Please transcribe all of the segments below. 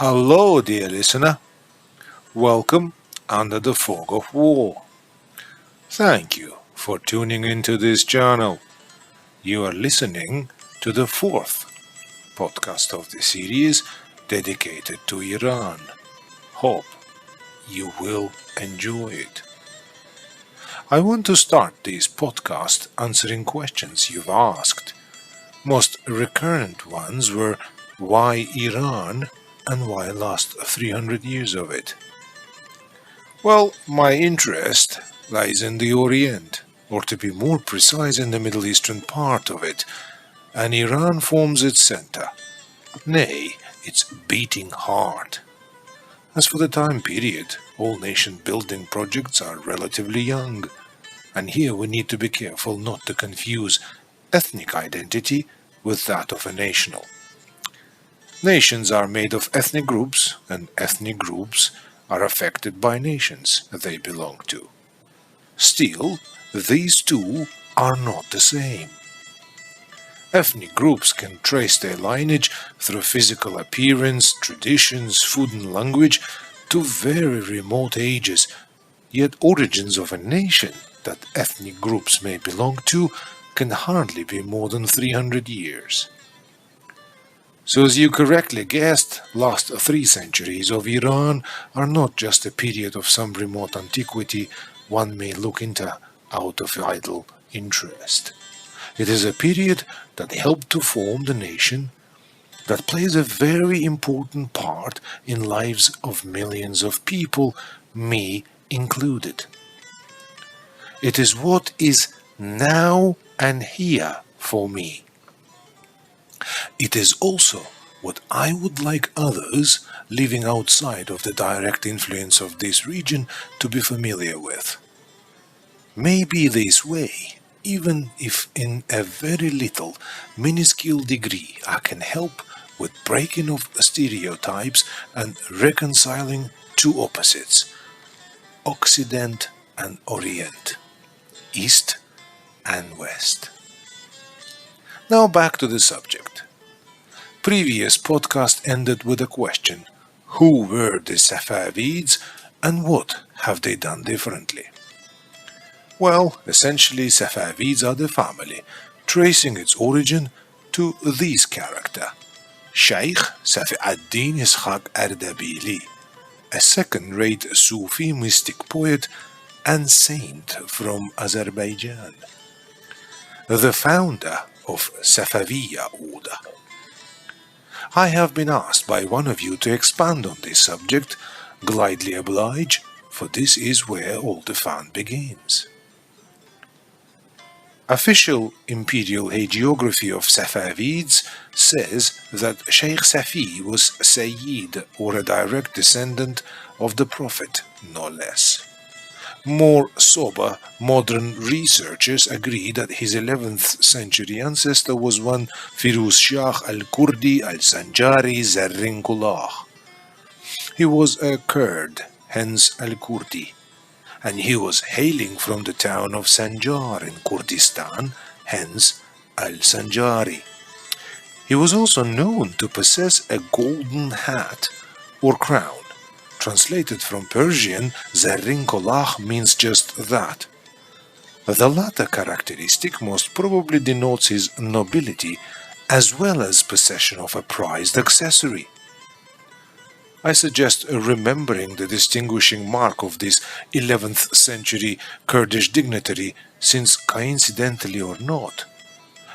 Hello, dear listener. Welcome under the fog of war. Thank you for tuning into this channel. You are listening to the fourth podcast of the series dedicated to Iran. Hope you will enjoy it. I want to start this podcast answering questions you've asked. Most recurrent ones were why Iran and why last 300 years of it. Well, my interest lies in the Orient, or to be more precise, in the Middle Eastern part of it, and Iran forms its center, nay, its beating heart. As for the time period, all nation-building projects are relatively young, and here we need to be careful not to confuse ethnic identity with that of a national. Nations are made of ethnic groups, and ethnic groups are affected by nations they belong to. Still, these two are not the same. Ethnic groups can trace their lineage through physical appearance, traditions, food and language to very remote ages, yet origins of a nation that ethnic groups may belong to can hardly be more than 300 years. So as you correctly guessed, last 3 centuries of Iran are not just a period of some remote antiquity one may look into out of idle interest. It is a period that helped to form the nation that plays a very important part in lives of millions of people, me included. It is what is now and here for me. It is also what I would like others living outside of the direct influence of this region to be familiar with. Maybe this way, even if in a very little, minuscule degree, I can help with breaking of stereotypes and reconciling two opposites, Occident and Orient, East and West. Now back to the subject. Previous podcast ended with a question: who were the Safavids and what have they done differently? Well, essentially Safavids are the family, tracing its origin to this character, Sheikh Safi ad-Din Ishaq Ardabili, a second-rate Sufi mystic poet and saint from Azerbaijan, the founder of Safaviya Order. I have been asked by one of you to expand on this subject. Gladly oblige, for this is where all the fun begins. Official imperial hagiography of Safavids says that Sheikh Safi was Sayyid, or a direct descendant of the Prophet, no less. More sober, modern researchers agree that his 11th century ancestor was one Firuz Shah al-Kurdi al-Sanjari Zarrinkullah. He was a Kurd, hence al-Kurdi, and he was hailing from the town of Sanjar in Kurdistan, hence al-Sanjari. He was also known to possess a golden hat or crown. Translated from Persian, Zarrinkollah means just that. The latter characteristic most probably denotes his nobility as well as possession of a prized accessory. I suggest remembering the distinguishing mark of this 11th century Kurdish dignitary, since coincidentally or not,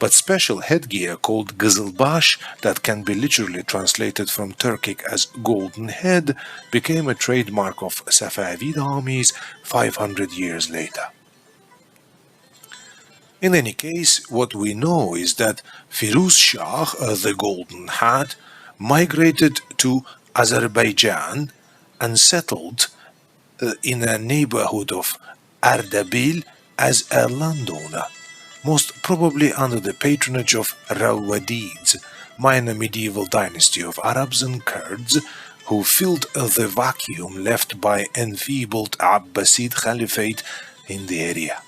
but special headgear called gızılbaş, that can be literally translated from Turkic as golden head, became a trademark of Safavid armies 500 years later. In any case, what we know is that Firuz Shah, the Golden Hat, migrated to Azerbaijan and settled in a neighborhood of Ardabil as a landowner, most probably under the patronage of Rawadids, minor medieval dynasty of Arabs and Kurds who filled the vacuum left by enfeebled Abbasid Caliphate in the area.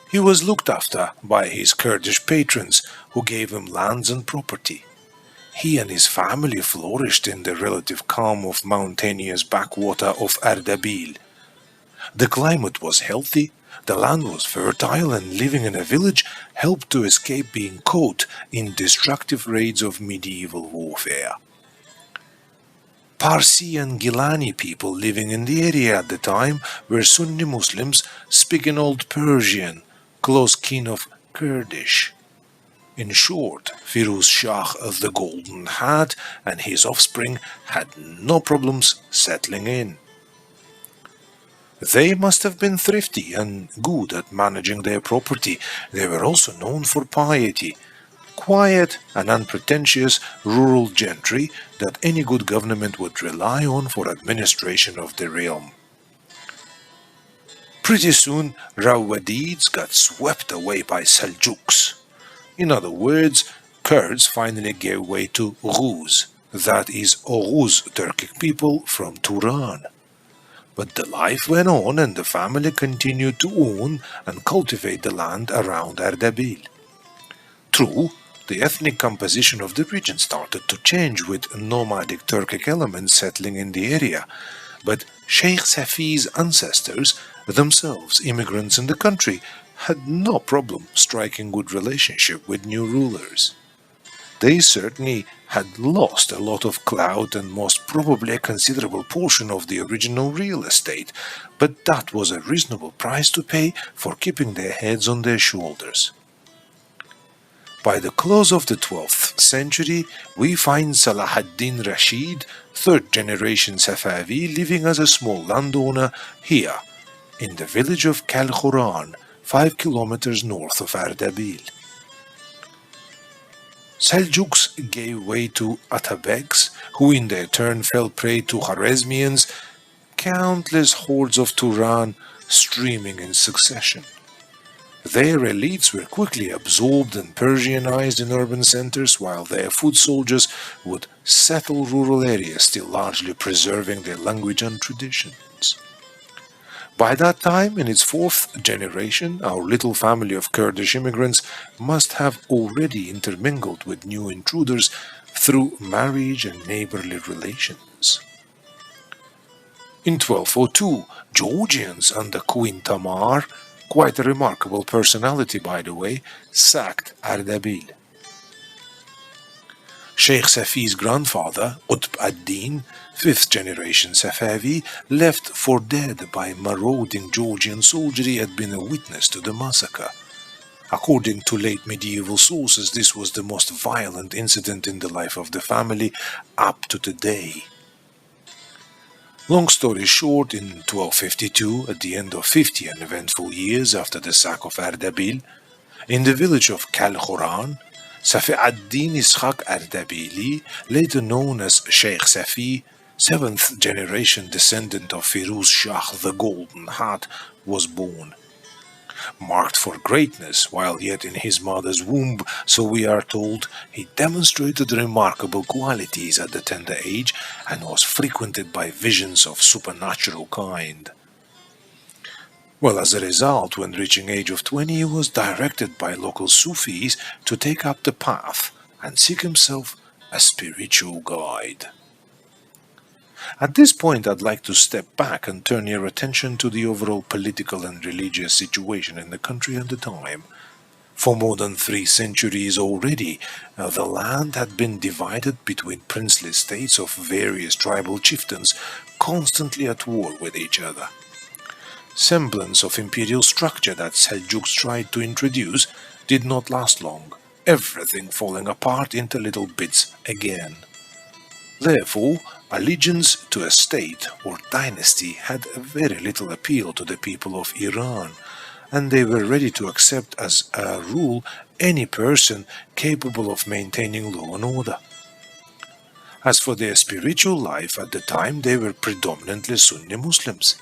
He was looked after by his Kurdish patrons who gave him lands and property. He and his family flourished in the relative calm of mountainous backwater of Ardabil. The climate was healthy, the land was fertile, and living in a village helped to escape being caught in destructive raids of medieval warfare. Parsi and Gilani people living in the area at the time were Sunni Muslims speaking Old Persian, close kin of Kurdish. In short, Firuz Shah of the Golden Hat and his offspring had no problems settling in. They must have been thrifty and good at managing their property. They were also known for piety, quiet and unpretentious rural gentry that any good government would rely on for administration of the realm. Pretty soon, Rawadids got swept away by Seljuks. In other words, Kurds finally gave way to Rus, that is, Oghuz Turkic people from Turan. But the life went on and the family continued to own and cultivate the land around Ardabil. True, the ethnic composition of the region started to change with nomadic Turkic elements settling in the area, but Sheikh Safi's ancestors, themselves immigrants in the country, had no problem striking good relationship with new rulers. They certainly had lost a lot of clout and most probably a considerable portion of the original real estate, but that was a reasonable price to pay for keeping their heads on their shoulders. By the close of the 12th century, we find Salah ad-Din Rashid, third generation Safavi, living as a small landowner here, in the village of Kal-Khuran, 5 kilometers north of Ardabil. Seljuks gave way to Atabeks, who in their turn fell prey to Khwarezmians, countless hordes of Turan streaming in succession. Their elites were quickly absorbed and Persianized in urban centers, while their foot soldiers would settle rural areas, still largely preserving their language and traditions. By that time, in its fourth generation, our little family of Kurdish immigrants must have already intermingled with new intruders through marriage and neighborly relations. In 1202, Georgians under Queen Tamar, quite a remarkable personality by the way, sacked Ardabil. Sheikh Safi's grandfather, Utb ad-Din, fifth generation Safavi, left for dead by marauding Georgian soldiery, had been a witness to the massacre. According to late medieval sources, this was the most violent incident in the life of the family up to today. Long story short, in 1252, at the end of 50 uneventful years after the sack of Ardabil, in the village of Kal-Khuran, Safi ad-Din Ishaq Ardabili, later known as Sheikh Safi, seventh generation descendant of Firuz Shah the Golden Hat, was born. Marked for greatness while yet in his mother's womb, so we are told, he demonstrated remarkable qualities at the tender age and was frequented by visions of supernatural kind. Well, as a result, when reaching age of 20, he was directed by local Sufis to take up the path and seek himself a spiritual guide. At this point, I'd like to step back and turn your attention to the overall political and religious situation in the country at the time. For more than 3 centuries already, the land had been divided between princely states of various tribal chieftains, constantly at war with each other. Semblance of imperial structure that Seljuks tried to introduce did not last long, everything falling apart into little bits again. Therefore, allegiance to a state or dynasty had very little appeal to the people of Iran, and they were ready to accept as a rule any person capable of maintaining law and order. As for their spiritual life at the time, they were predominantly Sunni Muslims.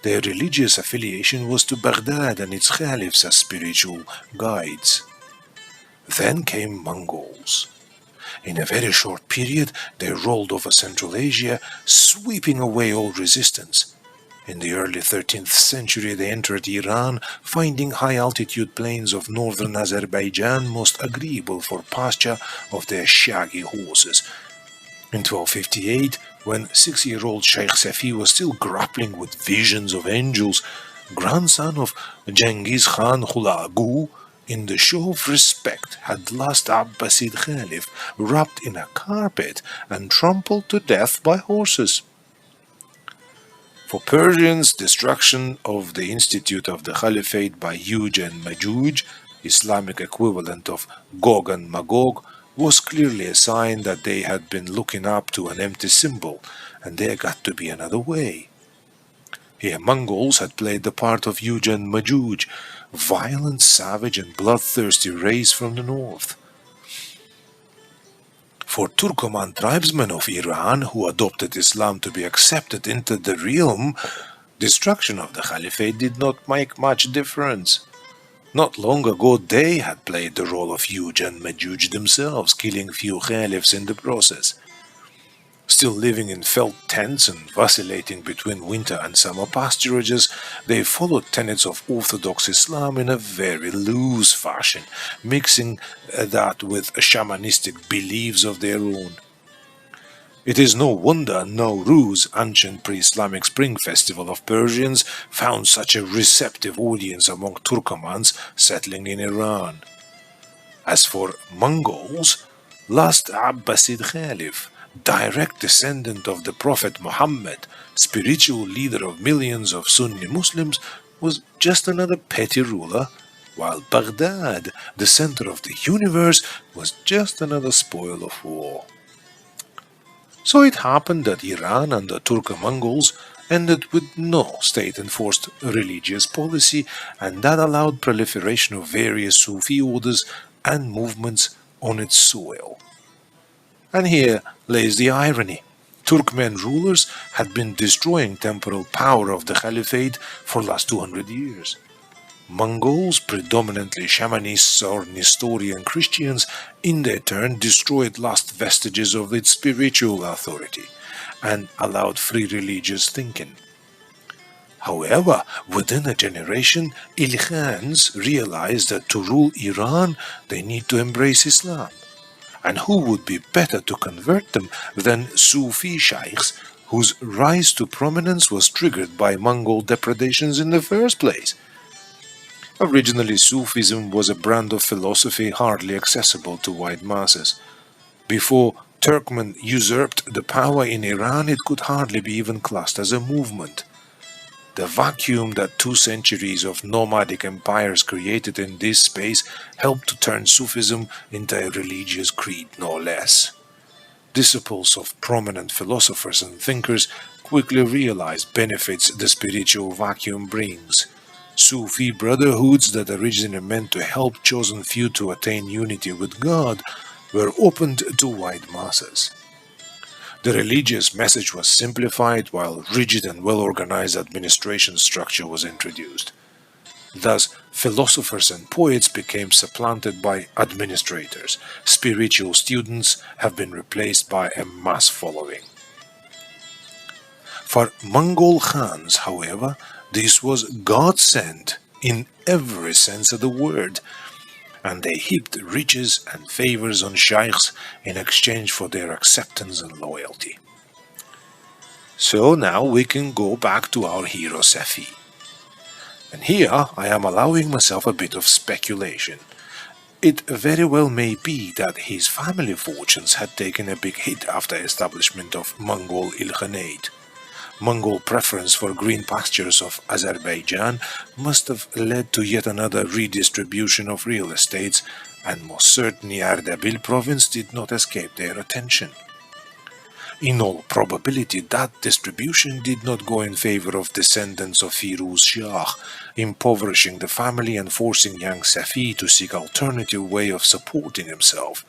Their religious affiliation was to Baghdad and its caliphs as spiritual guides. Then came Mongols. In a very short period, they rolled over Central Asia, sweeping away all resistance. In the early 13th century, they entered Iran, finding high-altitude plains of northern Azerbaijan most agreeable for pasture of their shaggy horses. In 1258, when 6-year-old Sheikh Safi was still grappling with visions of angels, grandson of Genghis Khan Hulagu, in the show of respect, had the last Abbasid Caliph wrapped in a carpet and trampled to death by horses. For Persians, destruction of the institute of the Caliphate by Yuj and Majuj, Islamic equivalent of Gog and Magog, was clearly a sign that they had been looking up to an empty symbol, and there got to be another way. Here Mongols had played the part of Yuj and Majuj, violent, savage, and bloodthirsty race from the north. For Turkoman tribesmen of Iran who adopted Islam to be accepted into the realm, destruction of the Caliphate did not make much difference. Not long ago they had played the role of Yuj and Majuj themselves, killing few caliphs in the process. Still living in felt tents and vacillating between winter and summer pasturages, they followed tenets of Orthodox Islam in a very loose fashion, mixing that with shamanistic beliefs of their own. It is no wonder Nowruz, ancient pre-Islamic spring festival of Persians, found such a receptive audience among Turkomans settling in Iran. As for Mongols, last Abbasid Caliph, direct descendant of the Prophet Muhammad, spiritual leader of millions of Sunni Muslims, was just another petty ruler, while Baghdad, the center of the universe, was just another spoil of war. So it happened that Iran and the Turco-Mongols ended with no state-enforced religious policy, and that allowed proliferation of various Sufi orders and movements on its soil. And here lays the irony. Turkmen rulers had been destroying temporal power of the Caliphate for the last 200 years. Mongols, predominantly shamanists or Nestorian Christians, in their turn destroyed last vestiges of its spiritual authority and allowed free religious thinking. However, within a generation, Ilkhans realized that to rule Iran, they need to embrace Islam. And who would be better to convert them than Sufi sheikhs, whose rise to prominence was triggered by Mongol depredations in the first place? Originally, Sufism was a brand of philosophy hardly accessible to wide masses. Before Turkmen usurped the power in Iran, it could hardly be even classed as a movement. The vacuum that 2 centuries of nomadic empires created in this space helped to turn Sufism into a religious creed, no less. Disciples of prominent philosophers and thinkers quickly realized benefits the spiritual vacuum brings. Sufi brotherhoods that originally meant to help chosen few to attain unity with God were opened to wide masses. The religious message was simplified while rigid and well-organized administration structure was introduced. Thus, philosophers and poets became supplanted by administrators. Spiritual students have been replaced by a mass following. For Mongol Khans, however, this was God-sent in every sense of the word, and they heaped riches and favors on sheikhs in exchange for their acceptance and loyalty. So now we can go back to our hero Safi. And here I am allowing myself a bit of speculation. It very well may be that his family fortunes had taken a big hit after establishment of Mongol Ilkhanate. Mongol preference for green pastures of Azerbaijan must have led to yet another redistribution of real estates, and most certainly Ardabil province did not escape their attention. In all probability, that distribution did not go in favor of descendants of Firuz Shah, impoverishing the family and forcing young Safi to seek alternative way of supporting himself.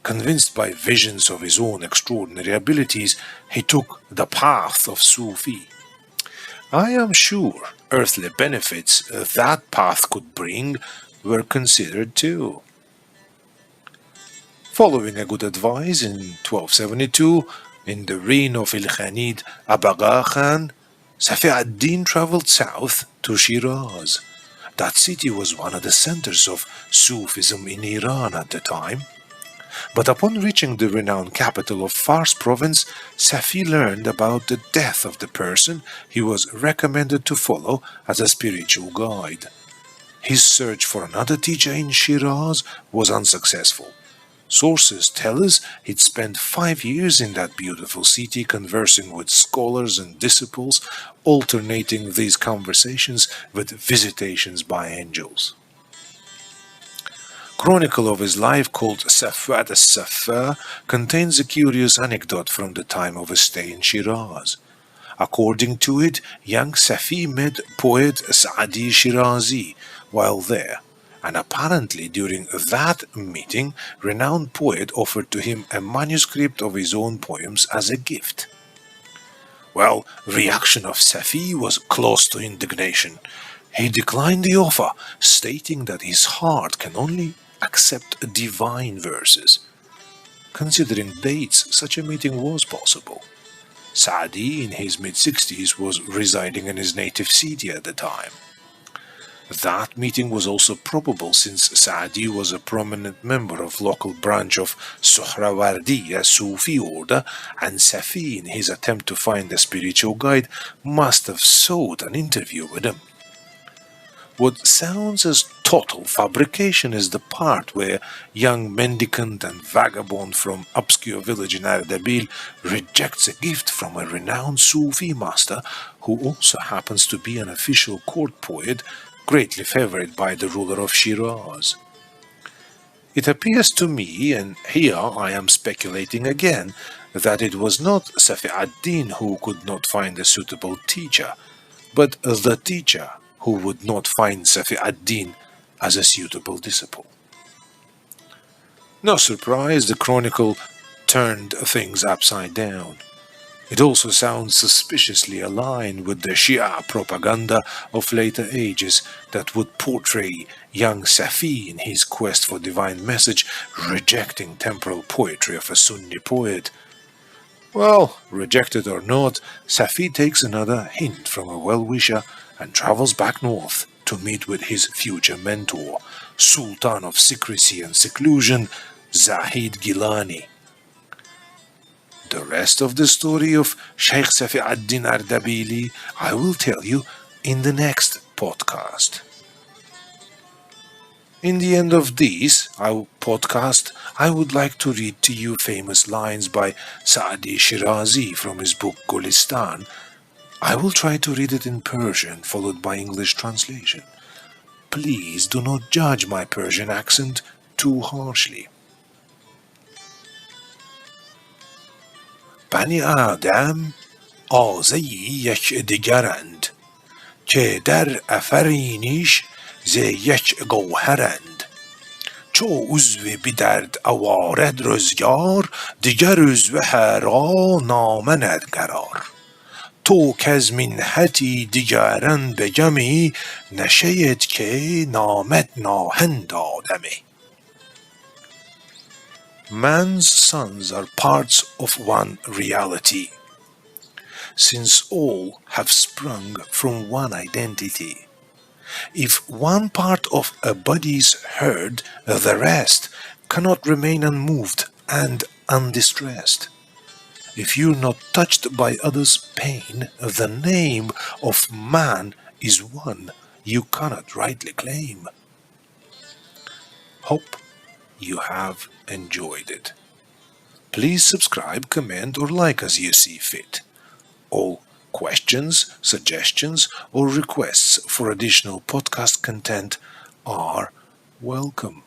Convinced by visions of his own extraordinary abilities, he took the path of Sufi. I am sure earthly benefits that path could bring were considered too. Following a good advice in 1272, in the reign of Ilkhanid Abaga Khan, Safi ad-Din traveled south to Shiraz. That city was one of the centers of Sufism in Iran at the time. But upon reaching the renowned capital of Fars province, Safi learned about the death of the person he was recommended to follow as a spiritual guide. His search for another teacher in Shiraz was unsuccessful. Sources tell us he'd spent 5 years in that beautiful city conversing with scholars and disciples, alternating these conversations with visitations by angels. Chronicle of his life called Safwat al-Saffar contains a curious anecdote from the time of his stay in Shiraz. According to it, young Safi met poet Saadi Shirazi while there, and apparently during that meeting, renowned poet offered to him a manuscript of his own poems as a gift. Well, reaction of Safi was close to indignation. He declined the offer, stating that his heart can only accept divine verses. Considering dates, such a meeting was possible. Saadi, in his mid-60s, was residing in his native city at the time. That meeting was also probable since Saadi was a prominent member of local branch of Suhrawardi, a Sufi order, and Safi, in his attempt to find a spiritual guide, must have sought an interview with him. What sounds as total fabrication is the part where young mendicant and vagabond from obscure village in Ardabil rejects a gift from a renowned Sufi master who also happens to be an official court poet greatly favored by the ruler of Shiraz. It appears to me, and here I am speculating again, that it was not Safi ad-Din who could not find a suitable teacher, but the teacher who would not find Safi ad-Din as a suitable disciple. No surprise the chronicle turned things upside down. It also sounds suspiciously aligned with the Shia propaganda of later ages that would portray young Safi in his quest for divine message rejecting temporal poetry of a Sunni poet. Well, rejected or not, Safi takes another hint from a well-wisher and travels back north to meet with his future mentor, Sultan of Secrecy and Seclusion, Zahid Gilani. The rest of the story of Sheikh Safi ad-Din Ardabili I will tell you in the next podcast. In the end of this podcast, I would like to read to you famous lines by Saadi Shirazi from his book Gulistan. I will try to read it in Persian, followed by English translation. Please do not judge my Persian accent too harshly. بنی آدم آزهی یک دیگرند که در افرینش ز یک گوهرند چو عضو به درد آورد روزگار دیگر عضو را نامند قرار تو کز منحتی دیگران بگمی نشید که نامد ناهند آدمی. Man's sons are parts of one reality, since all have sprung from one identity. If one part of a body is hurt, the rest cannot remain unmoved and undistressed. If you're not touched by others' pain, the name of man is one you cannot rightly claim. Hope you have enjoyed it. Please subscribe, comment, or like as you see fit. All questions, suggestions, or requests for additional podcast content are welcome.